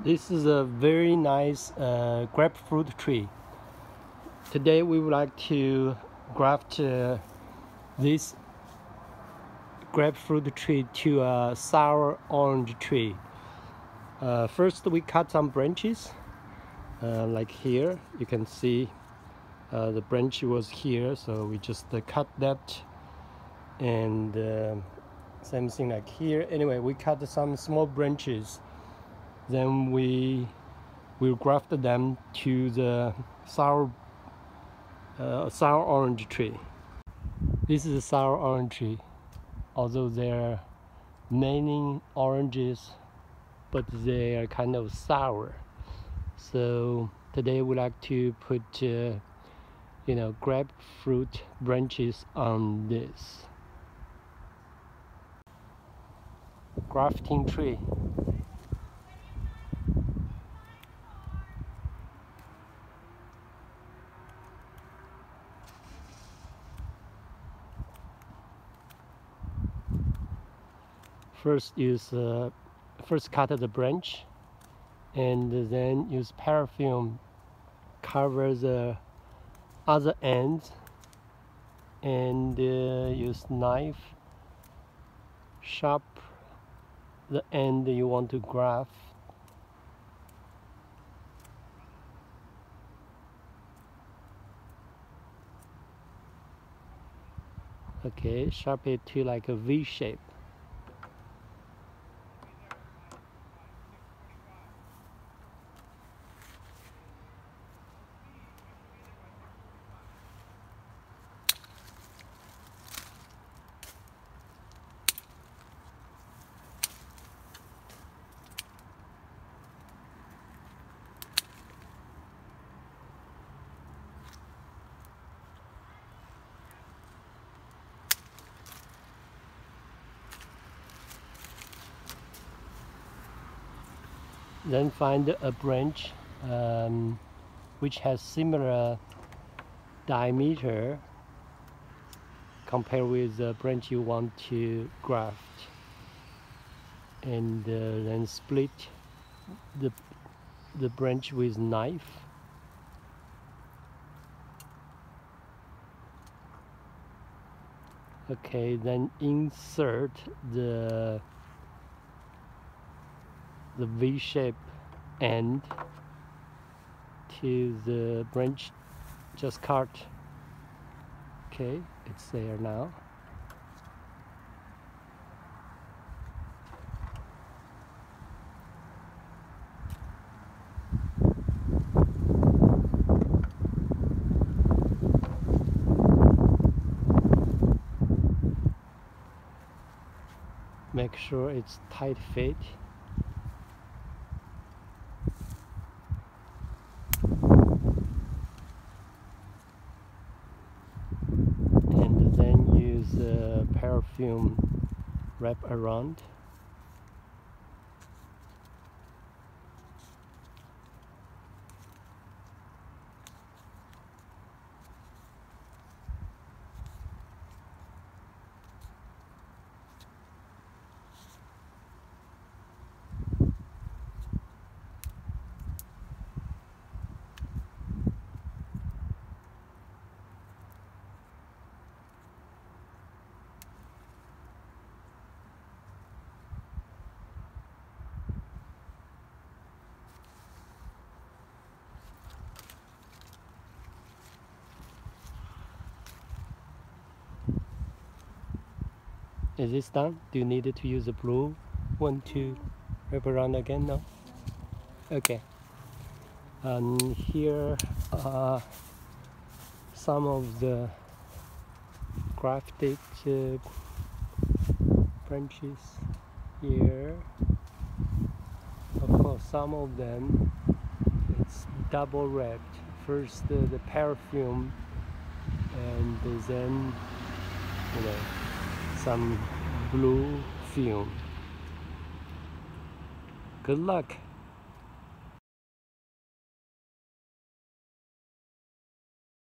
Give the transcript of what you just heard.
This is a very nice grapefruit tree. Today we would like to graft this grapefruit tree to a sour orange tree. First we cut some branches, like here. You can see the branch was here, so we just cut that, and same thing like here. Anyway, we cut some small branches. Then we will graft them to the sour orange tree. This is a sour orange tree, although there are many oranges, but they are kind of sour. So today we like to put grapefruit branches on this grafting tree. First cut the branch, and then use paraffin cover the other ends, and use knife sharp the end you want to graft. Okay, sharp it to like a V shape. Then find a branch which has similar diameter compared with the branch you want to graft, and then split the branch with knife. Okay, then insert the V-shape end to the branch just cut. Okay, it's there now. Make sure it's tight fit. And then use paraffin wrap around. Is this done? Do you need to use a blue one to wrap around again? No? Okay. And here are some of the grafted branches here. Of course, some of them it's double wrapped. First the paraffin, and then some blue film. Good luck.